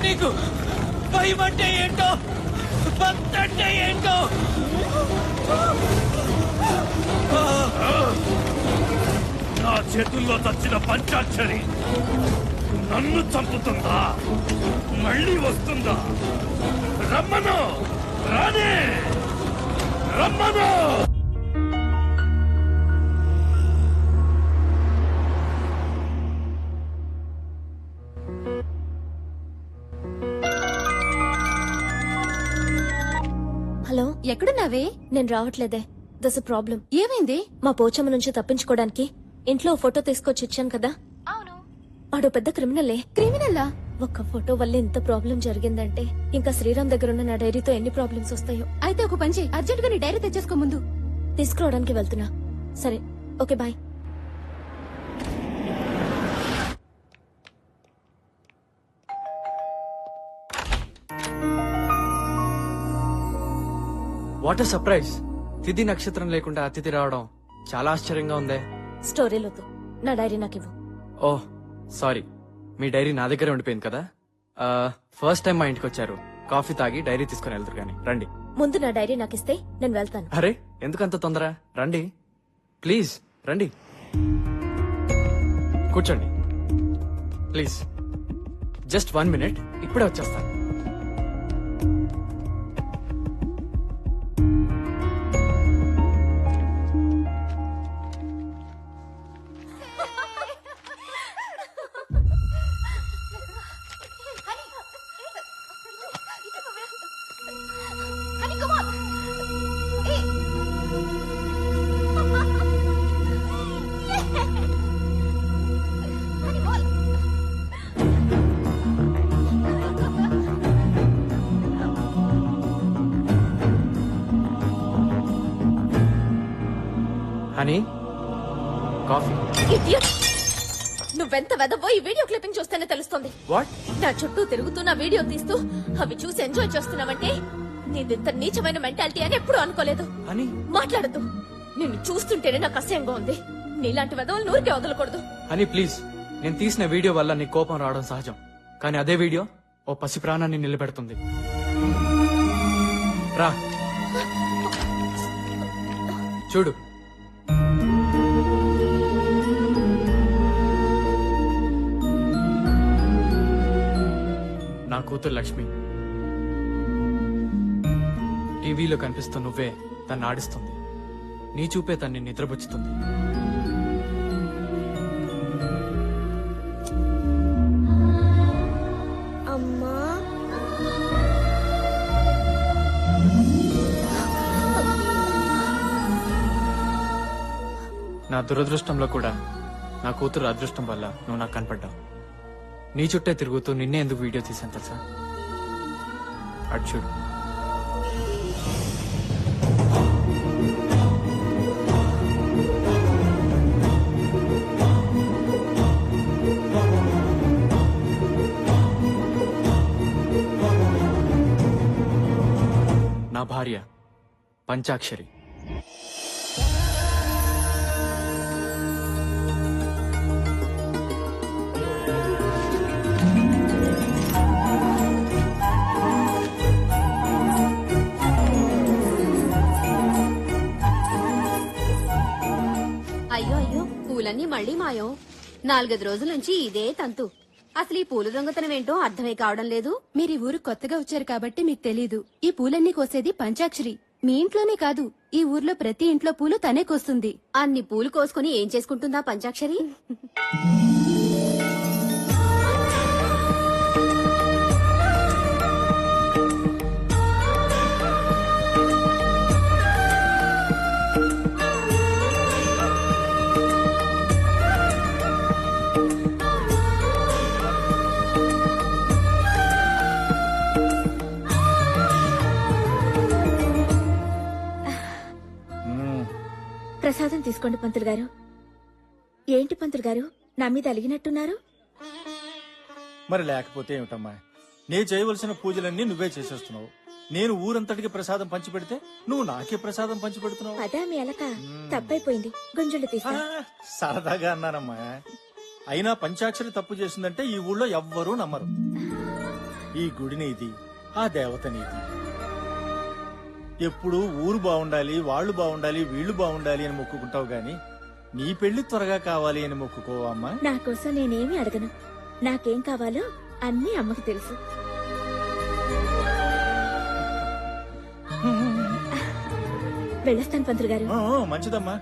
నీకు భయం అంటే ఏంటో, భక్తి అంటే ఏంటో. నా చేతుల్లో చచ్చిన పంచాక్షరి నన్ను చంపుతుందా, మళ్ళీ వస్తుందా? రమ్మను, రానే రమ్మను. హలో, ఎక్కడున్నావే? నేను రావట్లేదే. దస్ ప్రాబ్లం. ఏమైంది? మా పోచమ్మ నుంచి తప్పించుకోవడానికి ఇంట్లో ఫోటో తీసుకొచ్చి ఇచ్చాను కదా. అవును. వాడు పెద్ద క్రిమినలే. క్రిమినల్లా? ఒక్క ఫోటో వల్ల ఇంత ప్రాబ్లం జరిగిందంటే ఇంకా శ్రీరామ్ దగ్గర ఉన్న నా డైరీతో ఎన్ని ప్రాబ్లమ్స్ వస్తాయో. అయితే ఒక పని చెయ్యి, అర్జెంట్ గా నీ డైరీ తెచ్చేసుకో ముందు. తీసుకురావడానికి వెళ్తున్నా. సరే, ఓకే, బాయ్. What surprise. తిథి నక్షత్రం లేకుండా అతిథి రావడం చాలా ఆశ్చర్యంగా ఉందే. స్టోరీలతో నా డైరీ నాకు ఇవ్వు. ఓహ్ సారీ, మీ డైరీ నా దగ్గరే ఉండిపోయింది కదా. ఫస్ట్ టైం మా ఇంటికి వచ్చారు, కాఫీ తాగి డైరీ తీసుకుని వెళ్తారు కానీ రండి. ముందు నా డైరీ నాకు ఇస్తే నేను వెళ్తాను. అరే ఎందుకంత తొందర, రండి ప్లీజ్ రండి. కూర్చోండి ప్లీజ్. జస్ట్ 1 minute, ఇప్పుడే వచ్చేస్తాను. Honey, coffee. Idiot! నువ్వెంత వెదవో ఈ వీడియో క్లిప్పింగ్ చూస్తేనే తెలుస్తుంది. వాట్? నా చుట్టూ తిరుగుతున్న వీడియో తీస్తూ అవి చూసి ఎంజాయ్ చేస్తున్నావంటే నీదింత నీచమైన మెంటాలిటీ అని ఎప్పుడూ అనుకోలేదు. హనీ, మాట్లాడద్దు. నిన్ను చూస్తుంటేనే నాకు అసహ్యంగా ఉంది. నీలాంటి వెదవులు నూరికే వదలకూడదు. Honey please. నేను తీసిన వీడియో వల్ల నీ కోపం రావడం సహజం, కానీ అదే వీడియో ఓ పసి ప్రాణాన్ని నిలబెడుతుంది. రా చూడు. నా కూతురు లక్ష్మి. టీవీలో కనిపిస్తూ నువ్వే తన్ని ఆడిస్తుంది, నీ చూపే తన్ని నిద్రపుచ్చుతుంది. అమ్మా, నా దురదృష్టంలో కూడా నా కూతురు అదృష్టం వల్ల నువ్వు నాకు కనపడ్డావు. నీ చుట్టే తిరుగుతూ నిన్నే ఎందుకు వీడియో తీసాను తెలుసా? అటు చూడు. నా భార్య పంచాక్షరి. అయ్యో అయ్యో, పూలన్నీ మళ్ళీ మాయం. 4-5 రోజుల నుంచి ఇదే తంతు. అసలు ఈ పూల దొంగతనం ఏంటో అర్థమే కావడం లేదు. మీరు ఈ ఊరు కొత్తగా వచ్చారు కాబట్టి మీకు తెలీదు. ఈ పూలన్నీ కోసేది పంచాక్షరి. మీ ఇంట్లోనే కాదు, ఈ ఊర్లో ప్రతి ఇంట్లో పూలు తనే కోస్తుంది. అన్ని పూలు కోసుకుని ఏం చేసుకుంటుందా పంచాక్షరి? ప్రసాదం తీసుకోండి పంతులు గారు. ఏంటి పంతులు గారు, నా మీద అలిగినట్టున్నారు? మరి లేకపోతే ఏమిటమ్మా, నే చేయవలసిన పూజలన్నీ నువ్వే చేసేస్తున్నావు. నేను ఊరంతటికి ప్రసాదం పంచిపెడితే నువ్వు నాకే ప్రసాదం పంచిపెడుతున్నావు. అదా మీ అలక? తప్పైపోయింది, గుంజుళ్ళు తీసా. సరదాగా అన్నానమ్మా. అయినా పంచాక్షరి తప్పు చేసిందంటే ఈ ఊళ్ళో ఎవ్వరూ నమ్మరు. ఈ గుడి నీది, ఆ దేవత నీది. ఎప్పుడు ఊరు బాగుండాలి, వాళ్ళు బాగుండాలి, వీళ్ళు బాగుండాలి అని మొక్కుకుంటావు గాని నీ పెళ్లి త్వరగా కావాలి అని మొక్కుకోవా అమ్మా? నా కోసం నేనేమి అడగను. నాకేం కావాలో అన్నీ అమ్మకి తెలుసు. వెళ్ళొస్తాను పంతులు గారు. మంచిదమ్మా.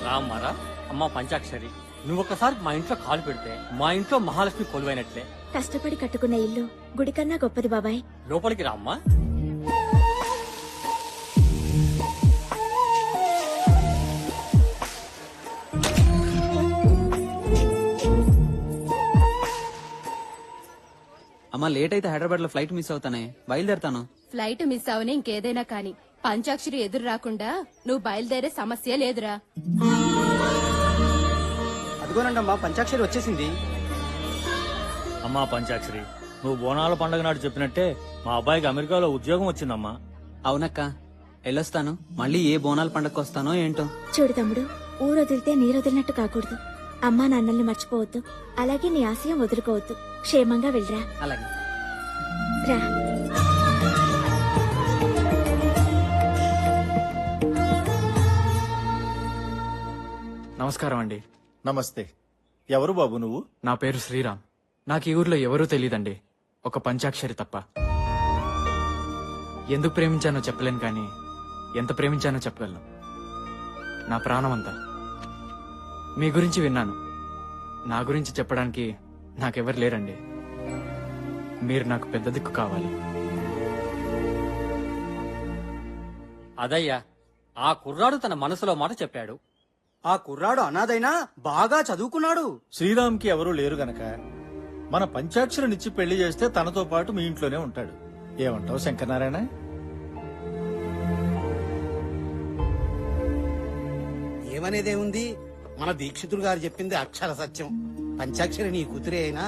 రామ్మారా అమ్మ పంచాక్షరి, నువ్వు ఒక్కసారి మా ఇంట్లో కాలు పెడితే మా ఇంట్లో మహాలక్ష్మి కొలువైనట్లే. కష్టపడి కట్టుకున్న ఇల్లు గుడి కన్నా గొప్పది బాబాయ్. లోపలికి రామ్మా. అమ్మా లేట్ అయితే హైదరాబాద్ లో ఫ్లైట్ మిస్ అవుతానే, బయలుదేరుతాను. ఫ్లైట్ మిస్ అవని ఇంకేదైనా కాని పంచాక్షరి ఎదురు రాకుండా నువ్వు బయలుదేరే సమస్య లేదురా. అదిగోనండమ్మా పంచాక్షరి వచ్చేసింది. అమ్మా పంచాక్షరి, నువ్వు బోనాల పండుగ నాడు చెప్పినట్టే మా అబ్బాయికి అమెరికాలో ఉద్యోగం వచ్చిందమ్మా. అవునక్క, వెళ్ళొస్తాను. మళ్ళీ ఏ బోనాల పండగకు వస్తానో ఏంటో. చూడు తమ్ముడు, ఊరొదిలితే నీరొదిలినట్టు కాకూడదు. అమ్మా నాన్నల్ని మర్చిపోవద్దు. అలాగే నీ ఆశయం వదులుకోవద్దు. క్షేమంగా వెళ్ళరా. అలాగే. రా. నమస్కారం అండి. నమస్తే. ఎవరు బాబు నువ్వు? నా పేరు శ్రీరామ్. నాకు ఈ ఊర్లో ఎవరూ తెలీదండి, ఒక పంచాక్షరి తప్ప. ఎందుకు ప్రేమించానో చెప్పలేను కానీ ఎంత ప్రేమించానో చెప్పగలను. నా ప్రాణం అంతా. మీ గురించి విన్నాను. నా గురించి చెప్పడానికి నాకెవరు లేరండి. మీరు నాకు పెద్ద దిక్కు కావాలి. అదయ్యా, ఆ కుర్రాడు తన మనసులో మాట చెప్పాడు. ఆ కుర్రాడు అనాథైనా బాగా చదువుకున్నాడు. శ్రీరామ్కి ఎవరూ లేరు గనక మన పంచాక్షరినిచ్చి పెళ్లి చేస్తే తనతో పాటు మీ ఇంట్లోనే ఉంటాడు. ఏమంటావు శంకరనారాయణ? ఏమనేదే ఉంది, మన దీక్షితుడు గారు చెప్పింది అక్షర సత్యం. పంచాక్షరి నీ కూతురే అయినా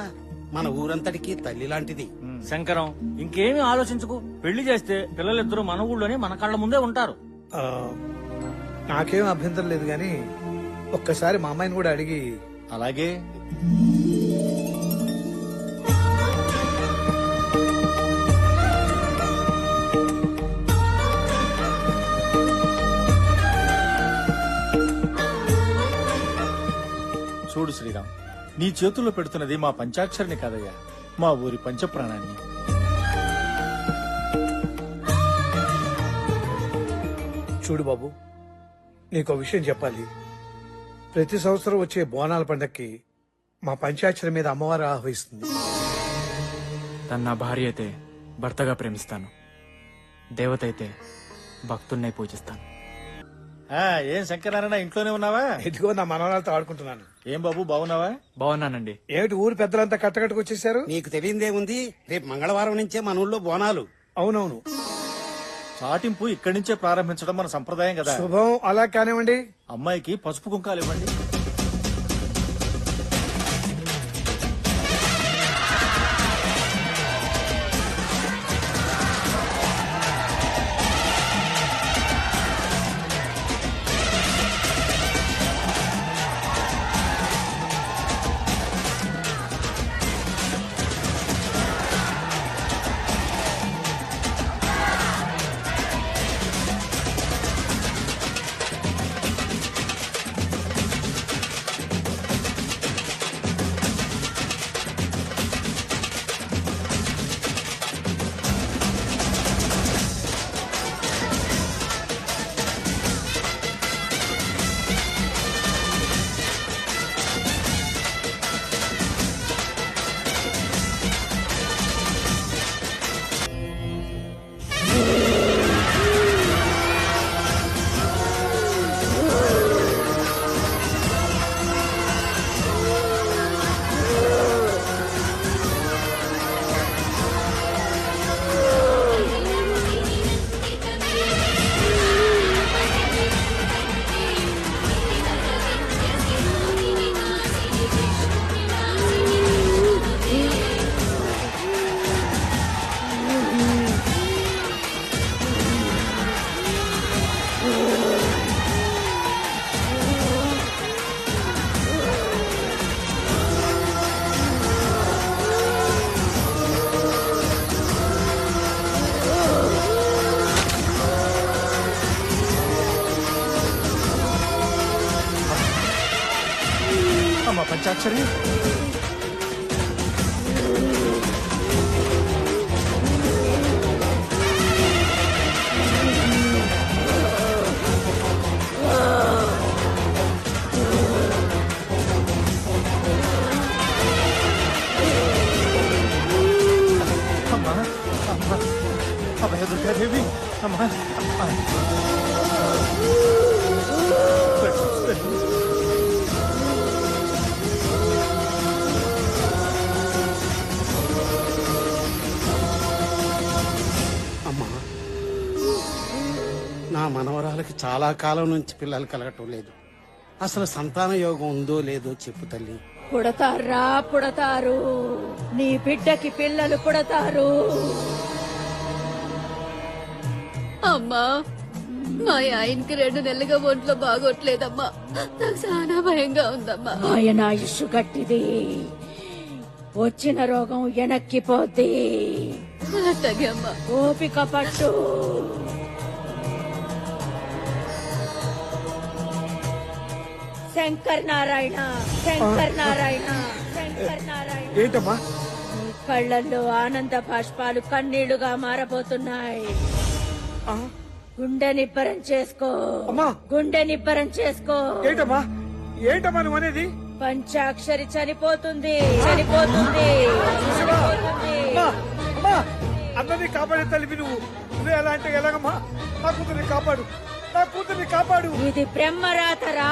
మన ఊరంతటికి తల్లి లాంటిది. శంకరం, ఇంకేమీ ఆలోచించుకు. పెళ్లి చేస్తే పిల్లలిద్దరూ మన ఊళ్ళోనే మన కళ్ళ ముందే ఉంటారు. నాకేం అభ్యంతరం లేదు గాని ఒక్కసారి మా అమ్మాయిని కూడా అడిగి. అలాగే. చూడు శ్రీరామ్, నీ చేతుల్లో పెడుతున్నది మా పంచాక్షరిని కాదయ్యా, మా ఊరి పంచప్రాణాన్ని. చూడు బాబు, నీకో విషయం చెప్పాలి. ప్రతి సంవత్సరం వచ్చే బోనాల పండక్కి మా పంచాక్షరి మీద అమ్మవారు ఆహ్వానిస్తుంది. తను నా భార్య అయితే భర్తగా ప్రేమిస్తాను, దేవత అయితే భక్తున్నే పూజిస్తాను. ఏం శంకరనారాయణ, ఇంట్లోనే ఉన్నావా? ఇదిగో నా మనవరాలతో ఆడుకుంటున్నాను. ఏం బాబు, బాగున్నావా? బాగున్నానండి. ఏమిటి ఊరు పెద్దలంతా కట్టకట్టుకు వచ్చేసారు? నీకు తెలియదేముంది, రేపు మంగళవారం నుంచే మన ఊళ్ళో బోనాలు. అవునవును, చాటింపు ఇక్కడి నుంచే ప్రారంభించడం మన సంప్రదాయం కదా. శుభం. అలా కానివ్వండి. అమ్మాయికి పసుపు కుంకాలు ఇవ్వండి. పంచాక్షరి అమ్మా అమ్మా అభయ దుర్గాదేవి అమ్మా అమ్మా. అమ్మా నా మనవరాలకి చాలా కాలం నుంచి పిల్లలు కలగటం లేదు. అసలు సంతాన యోగం ఉందో లేదో చెప్పు తల్లి. పుడతారా పుడతారు, నీ బిడ్డకి పిల్లలు పుడతారు. అమ్మా మా ఆయనకి 2 నెలలుగా ఒంట్లో బాగోట్లేదమ్మా. నాకు చాలా భయంగా ఉందమ్మా. ఆయన ఆయుష్ గట్టిది, వచ్చిన రోగం వెనక్కిపోద్ది. అట్లాగే అమ్మా. ఓపిక పట్టు. శంకర్ నారాయణ, శంకర్ నారాయణ, శంకర్ నారాయణ. ఏంటమ్మా నీ కళ్ళల్లో ఆనంద బాష్పాలు కన్నీళ్లుగా మారబోతున్నాయి. గుండె నిబ్బరం చేసుకో, అమ్మా. గుండె నిబ్బరం చేసుకో. ఏంటమ్మా ఏంటమ్మా నువ్వు అనేది? పంచాక్షరి చనిపోతుంది, చనిపోతుంది, చనిపోతుంది. అమ్మా అమ్మా అందరినీ కాపాడే తల్లివి నువ్వు. నువ్వే ఎలా అంటే ఎలాగమ్మా? నా కూతుర్ని కాపాడు, నా కూతుర్ని కాపాడు. ఇది బ్రహ్మరాతరా.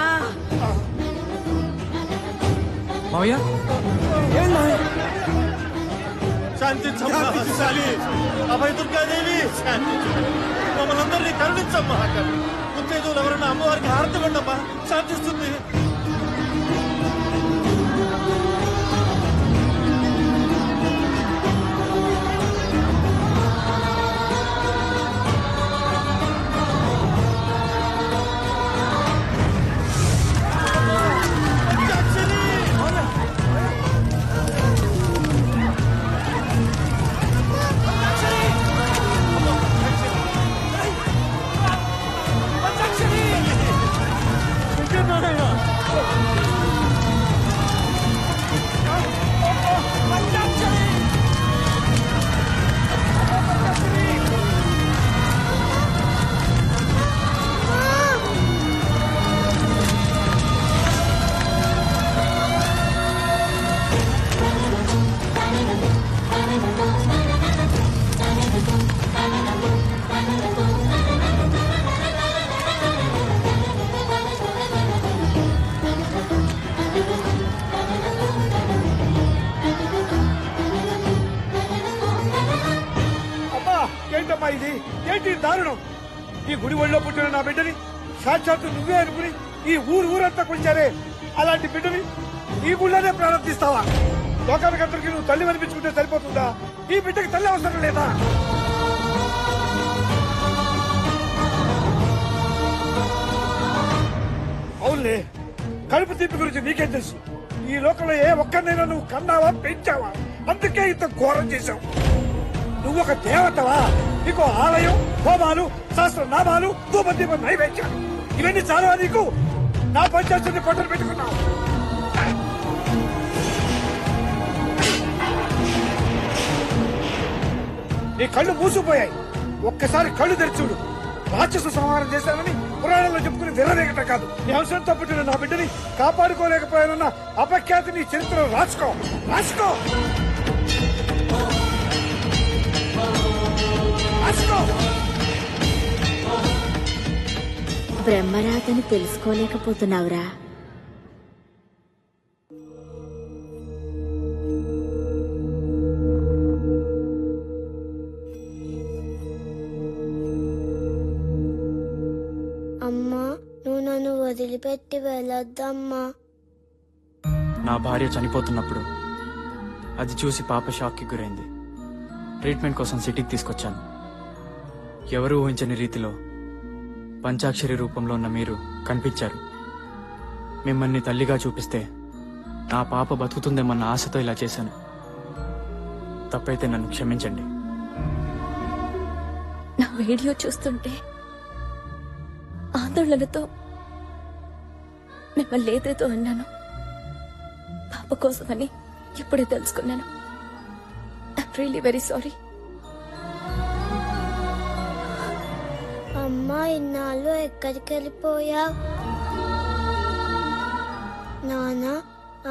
మావయ్య శాంతించమ్మా శాలి. అభయ దుర్గాదేవి శాంతించు. మమ్మల్ని అందరినీ కరుణించమ్మా. ఉత్తేజులు ఎవరన్నా అమ్మవారికి హారతి ఇవ్వండమ్మా, శాంతిస్తుంది. ఏంటమ్మా ఇది? ఏంటి దారుణం? ఈ గుడి ఒళ్ళో పుట్టిన నా బిడ్డని సాక్షాత్తు నువ్వే అనుకుని ఈ ఊరంతా కొంచారే. అలాంటి బిడ్డని ఈ గుళ్ళోనే ప్రారంభిస్తావా? లోకానికందరికి నువ్వు తల్లి అనిపించుకుంటే సరిపోతుందా? ఈ బిడ్డకి తల్లి అవసరం లేదా? అవునులే, కడుపు తీపి గురించి నీకేం తెలుసు? ఈ లోకంలో ఏ ఒక్కరినైనా నువ్వు కన్నావా, పెంచావా? అందుకే ఇంత ఘోరం చేశావు. నువ్వు ఒక దేవతవా? నీకు ఆలయం, హోమాలు, సహస్రనామాలు, ధూపదీప నైవేద్యాలు ఇవన్నీ చాలా నీకు. నా పంచాయతీని పట్టులు పెట్టుకున్నావు. నీ కళ్ళు మూసుకుపోయాయి. ఒక్కసారి కళ్ళు తెరిచూడు. రాక్షస సంహారం చేశానని పురాణంలో చెప్పుకుని విరవేగట కాదు. నీ అవసరంతో పుట్టిన నా బిడ్డని కాపాడుకోలేకపోయానన్న అపఖ్యాతి నీ చరిత్రలో రాసుకో, రాసుకో. బ్రహ్మరాతని తెలుసుకోలేకపోతున్నావురా. అమ్మా, నువ్వు నన్ను వదిలిపెట్టి వెళ్ళొద్దమ్మా. నా భార్య చనిపోతున్నప్పుడు అది చూసి పాప షాక్కి గురైంది. ట్రీట్మెంట్ కోసం సిటీకి తీసుకొచ్చాను. ఎవరూ ఊహించని రీతిలో పంచాక్షరి రూపంలో ఉన్న మీరు కనిపించారు. మిమ్మల్ని తల్లిగా చూపిస్తే నా పాప బతుకుతుందేమన్న ఆశతో ఇలా చేశాను. తప్పైతే నన్ను క్షమించండి. నా వీడియో చూస్తుంటే ఆందోళనతో మిమ్మల్ని ఏదేదో అన్నాను. పాప పాప కోసమని ఇప్పుడే తెలుసుకున్నాను. I'm really very sorry. అమ్మా, ఇన్నాళ్ళు ఎక్కడికి వెళ్ళిపోయా? నాన్న,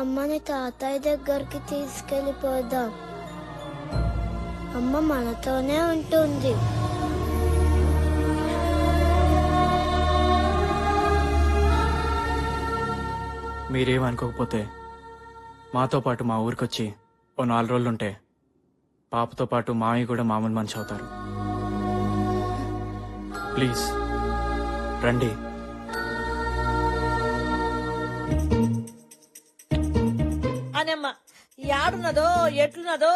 అమ్మని తాతయ్య దగ్గరికి తీసుకెళ్ళిపోదాం. అమ్మ మనతోనే ఉంటుంది. మీరేమనుకోకపోతే మాతో పాటు మా ఊరికొచ్చి ఓ 4 రోజులుంటే పాపతో పాటు మావి కూడా మామూలు మనిషి అవుతారు. ప్లీజ్ రండి. అనమ్మ యాడున్నదో ఎట్లున్నదో